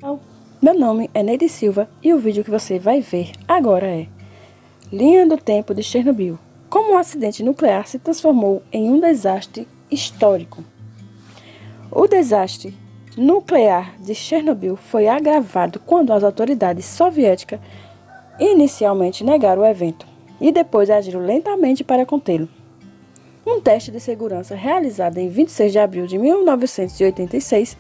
Olá, meu nome é Neide Silva e o vídeo que você vai ver agora é Linha do Tempo de Chernobyl. Como um acidente nuclear se transformou em um desastre histórico. O desastre nuclear de Chernobyl foi agravado quando as autoridades soviéticas inicialmente negaram o evento e depois agiram lentamente para contê-lo. Um teste de segurança realizado em 26 de abril de 1986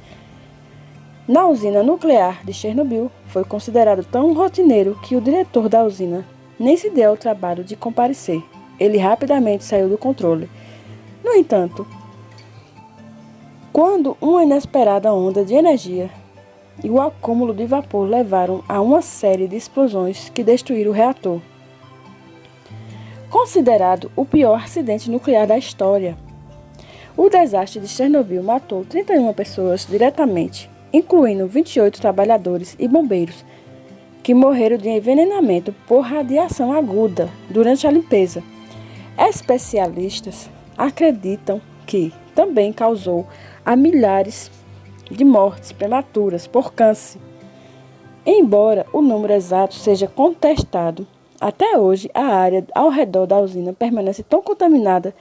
na usina nuclear de Chernobyl foi considerado tão rotineiro que o diretor da usina nem se deu ao trabalho de comparecer. Ele rapidamente saiu do controle. No entanto, quando uma inesperada onda de energia e o acúmulo de vapor levaram a uma série de explosões que destruíram o reator, considerado o pior acidente nuclear da história. O desastre de Chernobyl matou 31 pessoas diretamente, incluindo 28 trabalhadores e bombeiros, que morreram de envenenamento por radiação aguda durante a limpeza. Especialistas acreditam que também causou a milhares de mortes prematuras por câncer. Embora o número exato seja contestado, até hoje a área ao redor da usina permanece tão contaminada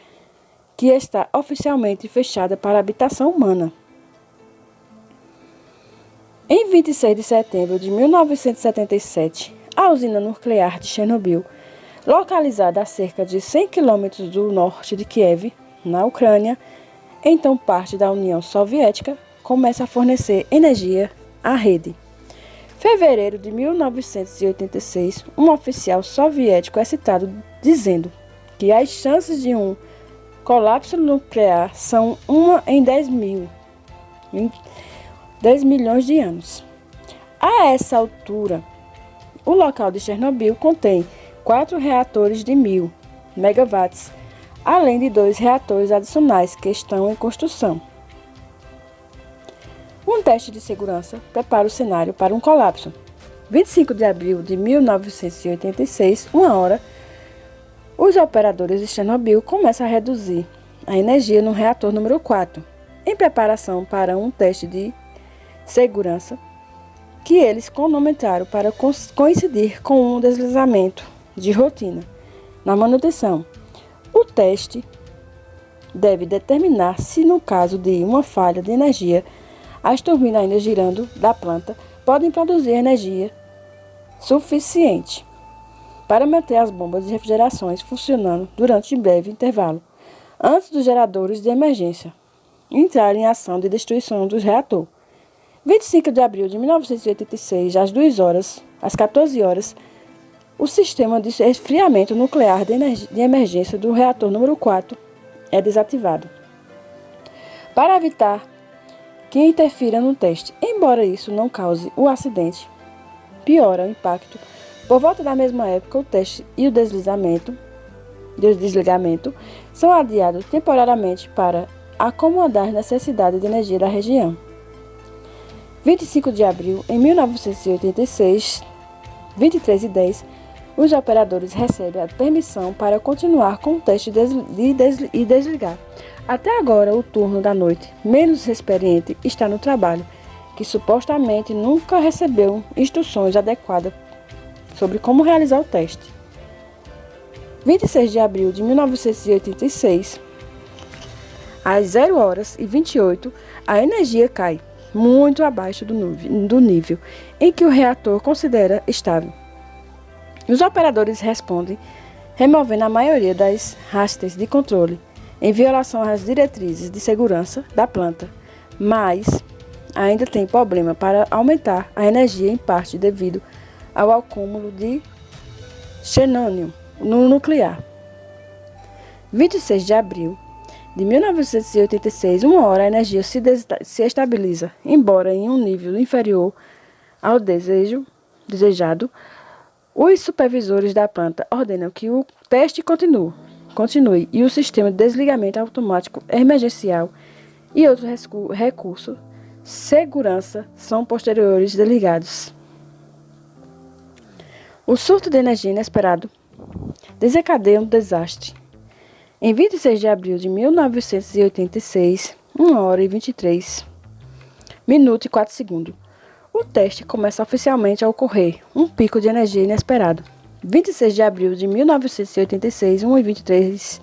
que está oficialmente fechada para a habitação humana. Em 26 de setembro de 1977, a usina nuclear de Chernobyl, localizada a cerca de 100 km do norte de Kiev, na Ucrânia, então parte da União Soviética, começa a fornecer energia à rede. Fevereiro de 1986, um oficial soviético é citado dizendo que as chances de um colapso nuclear são 1 em 10 milhões de anos. A essa altura, o local de Chernobyl contém 4 reatores de 1000 megawatts, além de 2 reatores adicionais que estão em construção. Um teste de segurança prepara o cenário para um colapso. 25 de abril de 1986, 1h, os operadores de Chernobyl começam a reduzir a energia no reator número 4, em preparação para um teste de segurança que eles cronometraram para coincidir com um deslizamento de rotina na manutenção. O teste deve determinar se, no caso de uma falha de energia, as turbinas ainda girando da planta podem produzir energia suficiente para manter as bombas de refrigeração funcionando durante um breve intervalo, antes dos geradores de emergência entrarem em ação de destruição do reator. 25 de abril de 1986, às 14 horas, o sistema de esfriamento nuclear de emergência do reator número 4 é desativado, para evitar que interfira no teste. Embora isso não cause o acidente, piora o impacto. Por volta da mesma época, o teste e o desligamento são adiados temporariamente para acomodar as necessidades de energia da região. 25 de abril, em 1986, 23h10, os operadores recebem a permissão para continuar com o teste e desligar. Até agora, o turno da noite menos experiente está no trabalho, que supostamente nunca recebeu instruções adequadas sobre como realizar o teste. 26 de abril de 1986, às 0h28, a energia cai muito abaixo do nível em que o reator considera estável. Os operadores respondem removendo a maioria das hastes de controle, em violação às diretrizes de segurança da planta, mas ainda tem problema para aumentar a energia em parte devido ao acúmulo de xenônio no nuclear. 26 de abril de 1986, 1h, a energia se estabiliza, embora em um nível inferior ao desejado. Os supervisores da planta ordenam que o teste continue e o sistema de desligamento automático emergencial e outros recursos segurança são posteriores desligados. O surto de energia inesperado desencadeia um desastre. Em 26 de abril de 1986, 1h23 minutos e 4 segundos, O teste começa oficialmente a ocorrer, um pico de energia inesperado. 26 de abril de 1986, 1h23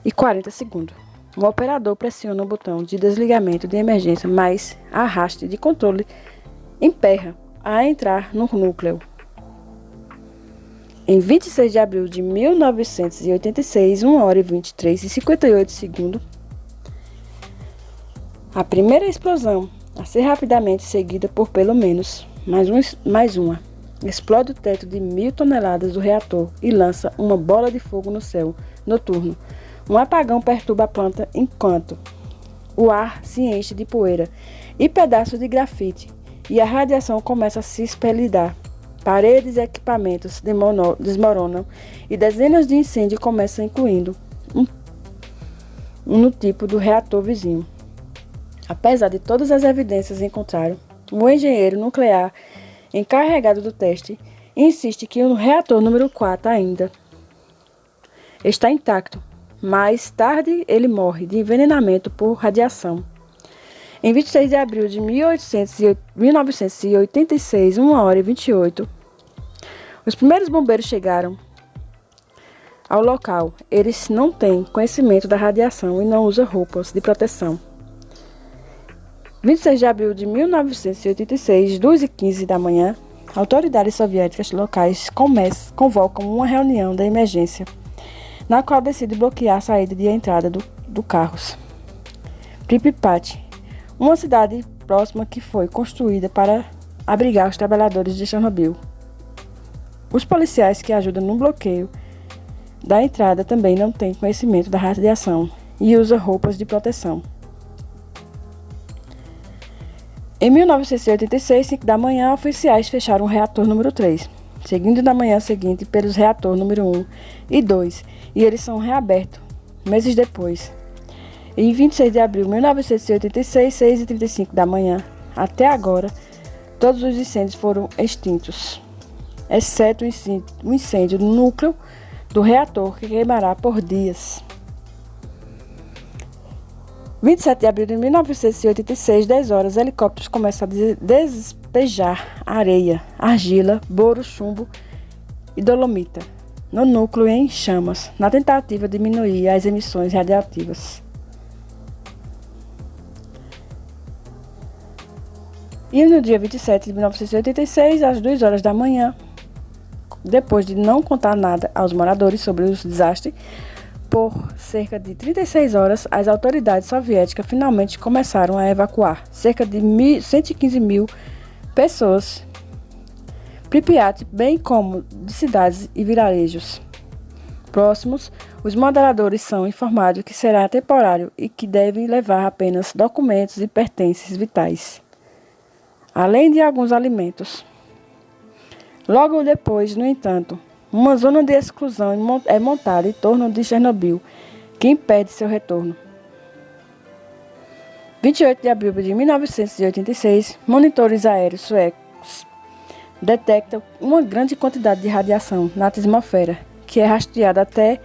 e 40 segundos. O operador pressiona o botão de desligamento de emergência, mas a haste de controle emperra a entrar no núcleo. Em 26 de abril de 1986, 1h23 e 58 segundos, a primeira explosão, a ser rapidamente seguida por pelo menos mais uma, explode o teto de 1.000 toneladas do reator e lança uma bola de fogo no céu noturno. Um apagão perturba a planta enquanto o ar se enche de poeira e pedaços de grafite e a radiação começa a se espelhar. Paredes e equipamentos desmoronam e dezenas de incêndios começam, incluindo no tipo do reator vizinho. Apesar de todas as evidências encontradas, o engenheiro nuclear encarregado do teste insiste que o reator número 4 ainda está intacto. Mais tarde, ele morre de envenenamento por radiação. Em 26 de abril de 1986, 1h28, os primeiros bombeiros chegaram ao local. Eles não têm conhecimento da radiação e não usam roupas de proteção. 26 de abril de 1986, 2h15 da manhã, autoridades soviéticas locais convocam uma reunião de emergência, na qual decide bloquear a saída e a entrada do carros. Pripyat, uma cidade próxima que foi construída para abrigar os trabalhadores de Chernobyl. Os policiais que ajudam no bloqueio da entrada também não têm conhecimento da radiação e usam roupas de proteção. Em 1986, 5 da manhã, oficiais fecharam o reator número 3, seguindo na manhã seguinte pelos reatores número 1 e 2, e eles são reabertos meses depois. Em 26 de abril de 1986, 6h35 da manhã, até agora, todos os incêndios foram extintos, exceto o incêndio no núcleo do reator, que queimará por dias. 27 de abril de 1986, 10 horas, helicópteros começam a despejar areia, argila, boro, chumbo e dolomita no núcleo em chamas, na tentativa de diminuir as emissões radioativas. E no dia 27 de 1986, às 2 horas da manhã, depois de não contar nada aos moradores sobre o desastre, por cerca de 36 horas, as autoridades soviéticas finalmente começaram a evacuar cerca de 115 mil pessoas, Pripyat, bem como de cidades e vilarejos próximos. Os moderadores são informados que será temporário e que devem levar apenas documentos e pertences vitais, além de alguns alimentos. Logo depois, no entanto, uma zona de exclusão é montada em torno de Chernobyl, que impede seu retorno. 28 de abril de 1986, monitores aéreos suecos detectam uma grande quantidade de radiação na atmosfera, que é rastreada até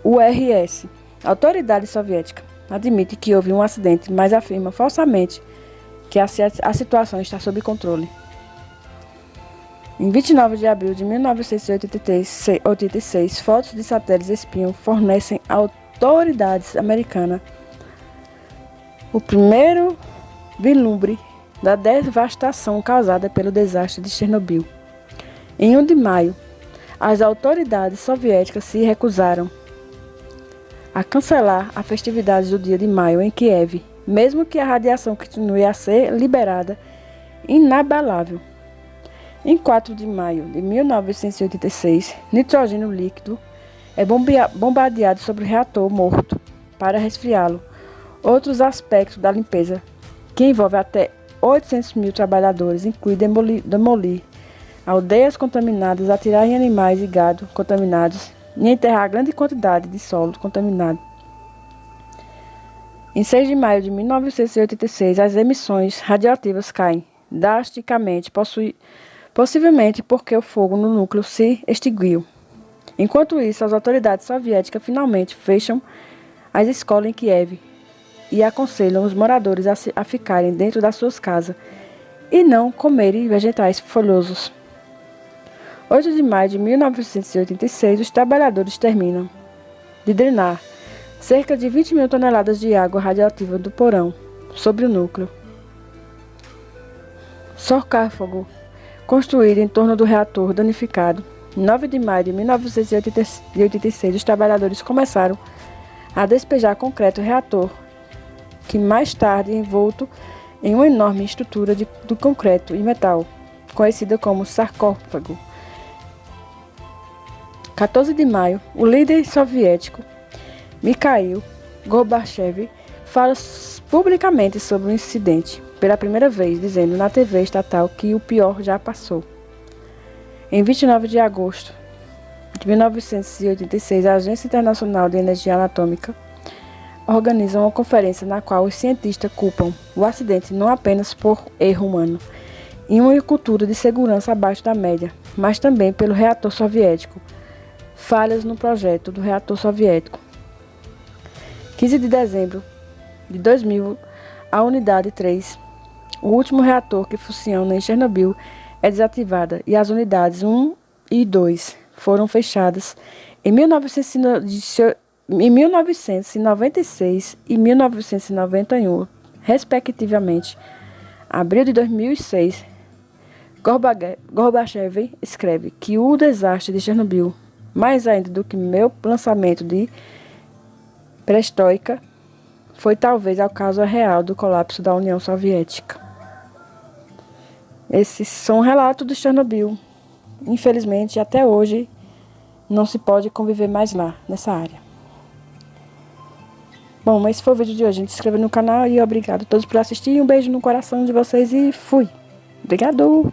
o RS. A autoridade soviética admite que houve um acidente, mas afirma falsamente que a situação está sob controle. Em 29 de abril de 1986, fotos de satélites espião fornecem a autoridades americanas o primeiro vislumbre da devastação causada pelo desastre de Chernobyl. Em 1 de maio, as autoridades soviéticas se recusaram a cancelar as festividades do dia de maio em Kiev, mesmo que a radiação continue a ser liberada inabalável. Em 4 de maio de 1986, nitrogênio líquido é bombardeado sobre o reator morto para resfriá-lo. Outros aspectos da limpeza, que envolve até 800 mil trabalhadores, inclui demolir aldeias contaminadas, atirar em animais e gado contaminados e enterrar grande quantidade de solo contaminado. Em 6 de maio de 1986, as emissões radioativas caem drasticamente, possivelmente porque o fogo no núcleo se extinguiu. Enquanto isso, as autoridades soviéticas finalmente fecham as escolas em Kiev e aconselham os moradores a ficarem dentro das suas casas e não comerem vegetais folhosos. 8 de maio de 1986, os trabalhadores terminam de drenar cerca de 20 mil toneladas de água radioativa do porão sobre o núcleo sarcófago construído em torno do reator danificado. 9 de maio de 1986, os trabalhadores começaram a despejar concreto reator, que mais tarde envolto em uma enorme estrutura de concreto e metal, conhecida como sarcófago. 14 de maio, o líder soviético Mikhail Gorbachev fala publicamente sobre o incidente, pela primeira vez, dizendo na TV estatal que o pior já passou. Em 29 de agosto de 1986, a Agência Internacional de Energia Atômica organiza uma conferência na qual os cientistas culpam o acidente não apenas por erro humano e uma cultura de segurança abaixo da média, mas também pelo reator soviético. Falhas no projeto do reator soviético. 15 de dezembro de 2000, a unidade 3, o último reator que funciona em Chernobyl, é desativada e as unidades 1 e 2 foram fechadas em 1996 e 1991, respectivamente. Abril de 2006, Gorbachev escreve que o desastre de Chernobyl, mais ainda do que meu lançamento de perestroika, foi talvez a causa real do colapso da União Soviética. Esses são relatos de Chernobyl. Infelizmente, até hoje, não se pode conviver mais lá, nessa área. Bom, esse foi o vídeo de hoje. Se inscreva no canal e obrigado a todos por assistir. Um beijo no coração de vocês e fui! Obrigado!